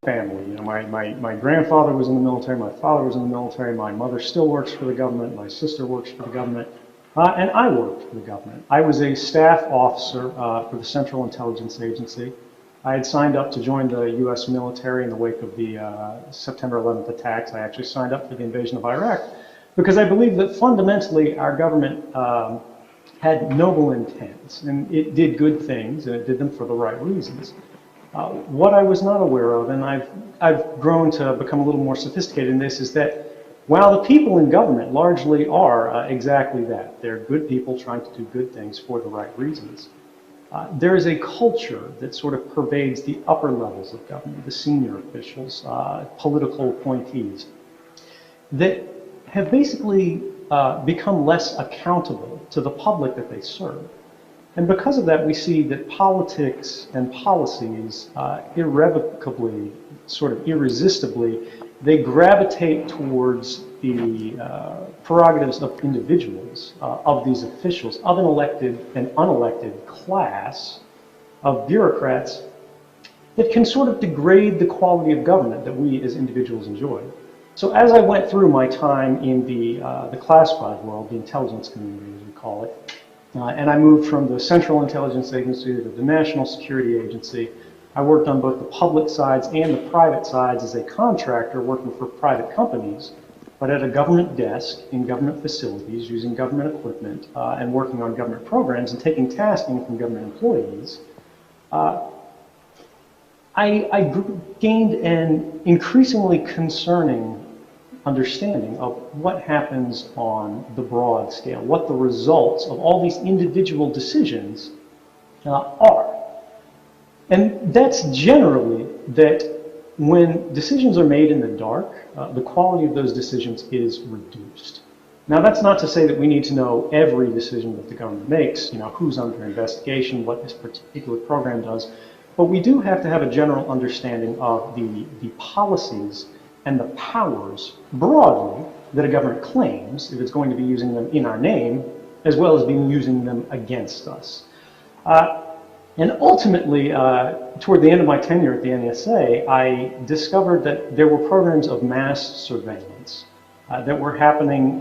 family. You know, my grandfather was in the military, my father was in the military, my mother still works for the government, my sister works for the government, and I worked for the government. I was a staff officer for the Central Intelligence Agency. I had signed up to join the U.S. military in the wake of the September 11th attacks. I actually signed up for the invasion of Iraq because I believe that fundamentally our government had noble intents, and it did good things, and it did them for the right reasons. What I was not aware of, and I've grown to become a little more sophisticated in this, is that while the people in government largely are exactly that, they're good people trying to do good things for the right reasons, there is a culture that sort of pervades the upper levels of government, the senior officials, political appointees, that have basically become less accountable to the public that they serve. And because of that, we see that politics and policies irrevocably, sort of irresistibly, they gravitate towards the prerogatives of individuals, of these officials, of an elected and unelected class of bureaucrats that can sort of degrade the quality of government that we as individuals enjoy. So as I went through my time in the classified world, the intelligence community as we call it, and I moved from the Central Intelligence Agency to the National Security Agency. I worked on both the public sides and the private sides as a contractor working for private companies, but at a government desk in government facilities using government equipment and working on government programs and taking tasking from government employees. I gained an increasingly concerning understanding of what happens on the broad scale, what the results of all these individual decisions are. And that's generally that when decisions are made in the dark, the quality of those decisions is reduced. Now, that's not to say that we need to know every decision that the government makes, you know, who's under investigation, what this particular program does, but we do have to have a general understanding of the policies and the powers broadly that a government claims if it's going to be using them in our name, as well as being using them against us. And ultimately, toward the end of my tenure at the NSA, I discovered that there were programs of mass surveillance that were happening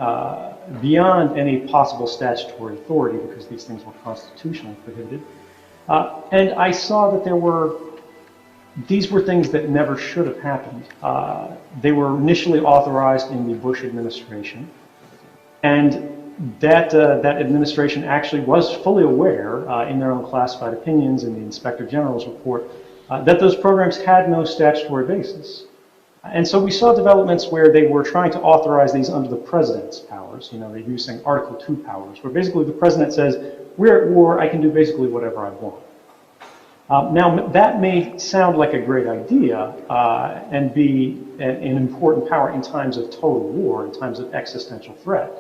beyond any possible statutory authority because these things were constitutionally prohibited. And I saw that these were things that never should have happened. They were initially authorized in the Bush administration, and that administration actually was fully aware in their own classified opinions in the Inspector General's report that those programs had no statutory basis. And so we saw developments where they were trying to authorize these under the president's powers. You know, they're using Article 2 powers, where basically the president says, we're at war, I can do basically whatever I want. Now, that may sound like a great idea and be an important power in times of total war, in times of existential threat.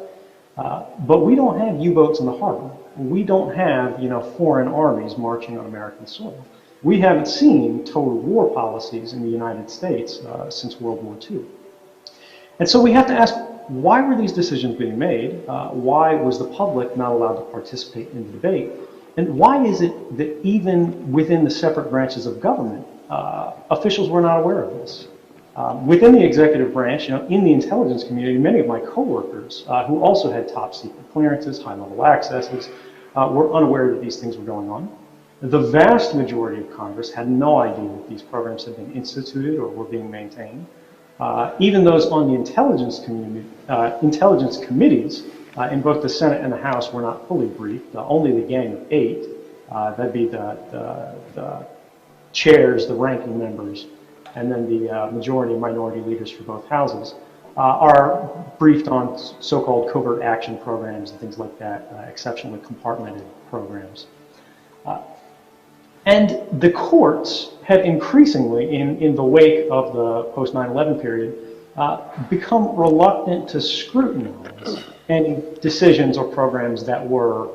But we don't have U-boats in the harbor. We don't have, you know, foreign armies marching on American soil. We haven't seen total war policies in the United States since World War II. And so we have to ask, why were these decisions being made? Why was the public not allowed to participate in the debate? And why is it that even within the separate branches of government, officials were not aware of this? Within the executive branch, you know, in the intelligence community, many of my coworkers who also had top secret clearances, high-level accesses, were unaware that these things were going on. The vast majority of Congress had no idea that these programs had been instituted or were being maintained. Even those on the intelligence committees in both the Senate and the House were not fully briefed. Only the gang of 8, that'd be the chairs, the ranking members, and then the majority and minority leaders for both houses, are briefed on so-called covert action programs and things like that, exceptionally compartmented programs. And the courts have increasingly, in the wake of the post-9/11 period, become reluctant to scrutinize any decisions or programs that were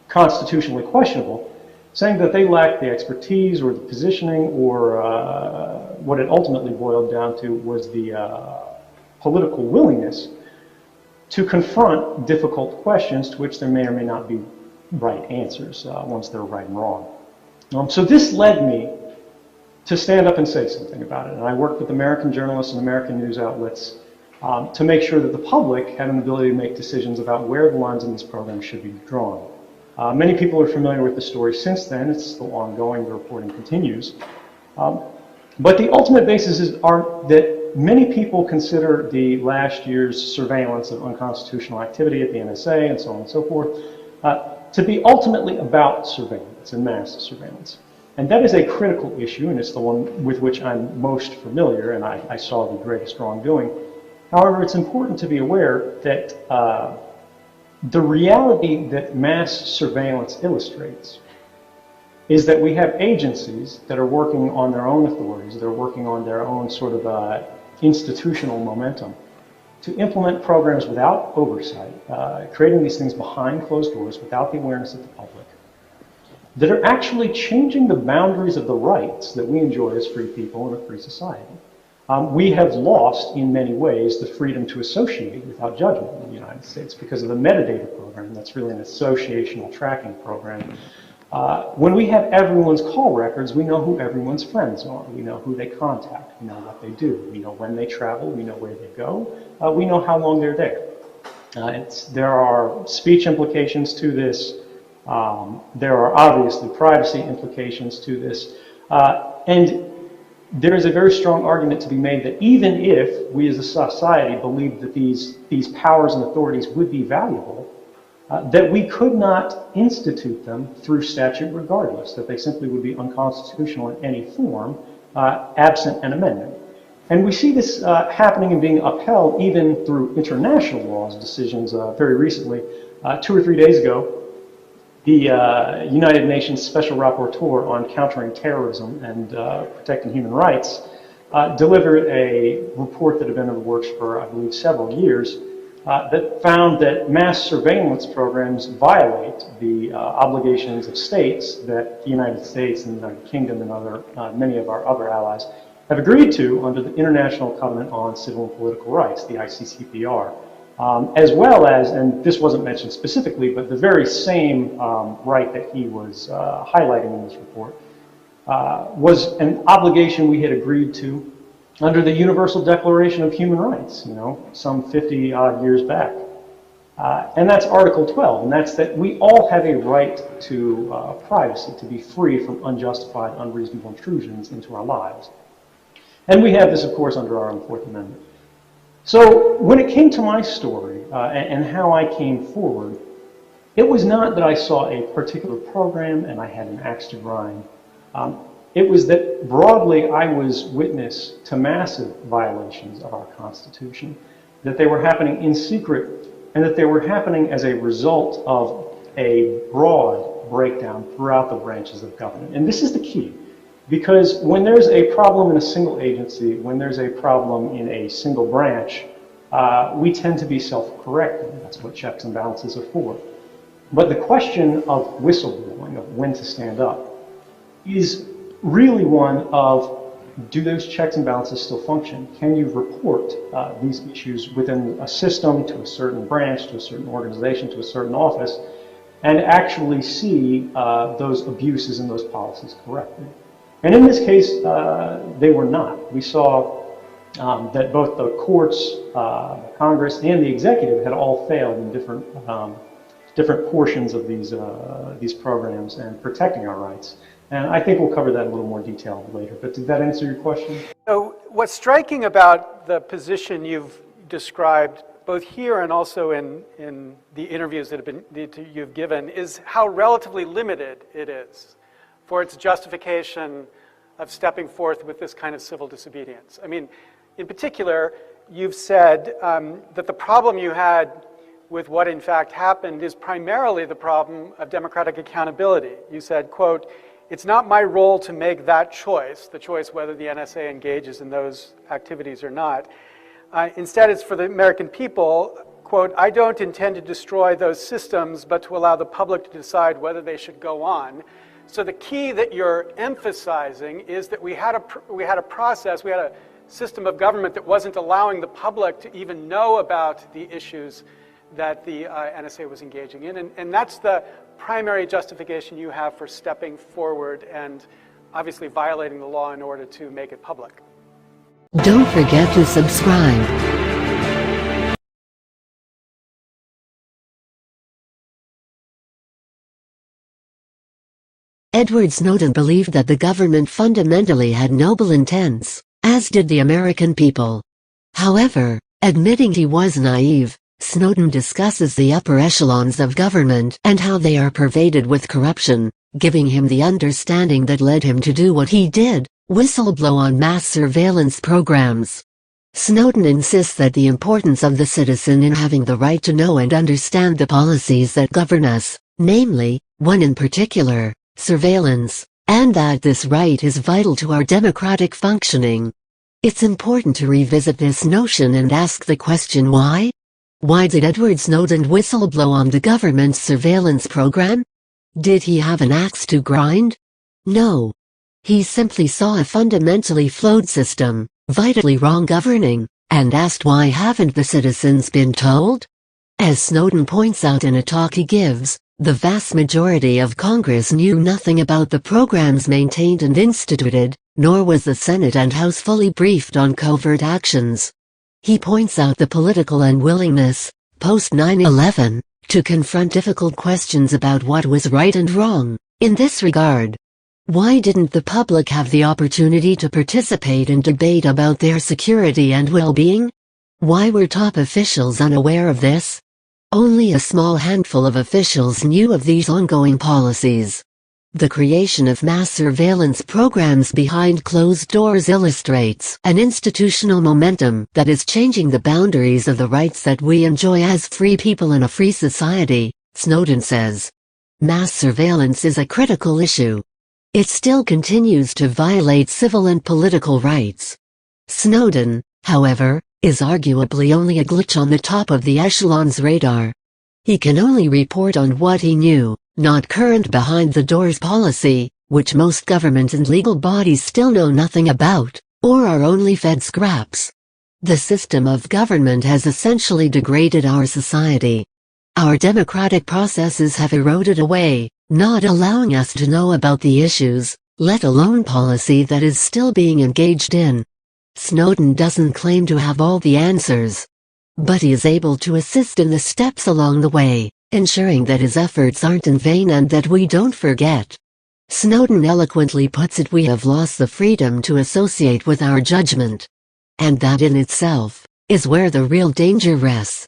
constitutionally questionable, saying that they lacked the expertise or the positioning or what it ultimately boiled down to was the political willingness to confront difficult questions to which there may or may not be right answers once they're right and wrong. So this led me to stand up and say something about it. And I worked with American journalists and American news outlets to make sure that the public had an ability to make decisions about where the lines in this program should be drawn. Many people are familiar with the story since then. It's still ongoing. The reporting continues. But the ultimate basis are that many people consider the last year's surveillance of unconstitutional activity at the NSA and so on and so forth to be ultimately about surveillance and mass surveillance. And that is a critical issue, and it's the one with which I'm most familiar, and I saw the greatest wrongdoing. However, it's important to be aware that the reality that mass surveillance illustrates is that we have agencies that are working on their own authorities, they're working on their own sort of institutional momentum to implement programs without oversight, creating these things behind closed doors without the awareness of the public, that are actually changing the boundaries of the rights that we enjoy as free people in a free society. We have lost, in many ways, the freedom to associate without judgment in the United States because of the metadata program. That's really an associational tracking program. When we have everyone's call records, we know who everyone's friends are. We know who they contact. We know what they do. We know when they travel. We know where they go. We know how long they're there. There are speech implications to this. There are obviously privacy implications to this. And there is a very strong argument to be made that even if we as a society believed that these powers and authorities would be valuable, that we could not institute them through statute regardless, that they simply would be unconstitutional in any form, absent an amendment. And we see this happening and being upheld even through international laws decisions very recently. 2 or 3 days ago, the United Nations Special Rapporteur on Countering Terrorism and Protecting Human Rights delivered a report that had been in the works for, I believe, several years that found that mass surveillance programs violate the obligations of states that the United States and the United Kingdom and many of our other allies have agreed to under the International Covenant on Civil and Political Rights, the ICCPR. As well as, and this wasn't mentioned specifically, but the very same right that he was highlighting in this report was an obligation we had agreed to under the Universal Declaration of Human Rights, some 50 odd years back. And that's Article 12, and that's that we all have a right to privacy, to be free from unjustified, unreasonable intrusions into our lives. And we have this, of course, under our own Fourth Amendment. So when it came to my story and how I came forward, it was not that I saw a particular program and I had an axe to grind. It was that broadly I was witness to massive violations of our Constitution, that they were happening in secret and that they were happening as a result of a broad breakdown throughout the branches of government. And this is the key. Because when there's a problem in a single agency, when there's a problem in a single branch, we tend to be self-correcting. That's what checks and balances are for. But the question of whistleblowing, of when to stand up, is really one of, do those checks and balances still function? Can you report these issues within a system, to a certain branch, to a certain organization, to a certain office, and actually see those abuses and those policies corrected? And in this case, they were not. We saw that both the courts, Congress, and the executive had all failed in different portions of these programs and protecting our rights. And I think we'll cover that in a little more detail later. But did that answer your question? So what's striking about the position you've described, both here and also in the interviews that you've given, is how relatively limited it is for its justification of stepping forth with this kind of civil disobedience. I mean, in particular, you've said that the problem you had with what in fact happened is primarily the problem of democratic accountability. You said, quote, "It's not my role to make that choice, the choice whether the NSA engages in those activities or not. Instead, it's for the American people, quote, I don't intend to destroy those systems, but to allow the public to decide whether they should go on." So the key that you're emphasizing is that we had a process, we had a system of government that wasn't allowing the public to even know about the issues that the NSA was engaging in. And that's the primary justification you have for stepping forward and obviously violating the law in order to make it public. Don't forget to subscribe. Edward Snowden believed that the government fundamentally had noble intents, as did the American people. However, admitting he was naive, Snowden discusses the upper echelons of government and how they are pervaded with corruption, giving him the understanding that led him to do what he did, whistleblow on mass surveillance programs. Snowden insists that the importance of the citizen in having the right to know and understand the policies that govern us, namely, one in particular, surveillance, and that this right is vital to our democratic functioning. It's important to revisit this notion and ask the question why? Why did Edward Snowden whistleblow on the government's surveillance program? Did he have an axe to grind? No. He simply saw a fundamentally flawed system, vitally wrong governing, and asked why haven't the citizens been told? As Snowden points out in a talk he gives, the vast majority of Congress knew nothing about the programs maintained and instituted, nor was the Senate and House fully briefed on covert actions. He points out the political unwillingness, post 9/11, to confront difficult questions about what was right and wrong. In this regard, why didn't the public have the opportunity to participate in debate about their security and well-being? Why were top officials unaware of this? Only a small handful of officials knew of these ongoing policies. The creation of mass surveillance programs behind closed doors illustrates an institutional momentum that is changing the boundaries of the rights that we enjoy as free people in a free society, Snowden says. Mass surveillance is a critical issue. It still continues to violate civil and political rights. Snowden, however, is arguably only a glitch on the top of the echelon's radar. He can only report on what he knew, not current behind-the-doors policy, which most government and legal bodies still know nothing about, or are only fed scraps. The system of government has essentially degraded our society. Our democratic processes have eroded away, not allowing us to know about the issues, let alone policy that is still being engaged in. Snowden doesn't claim to have all the answers, but he is able to assist in the steps along the way, ensuring that his efforts aren't in vain and that we don't forget. Snowden eloquently puts it: we have lost the freedom to associate with our judgment. And that in itself is where the real danger rests.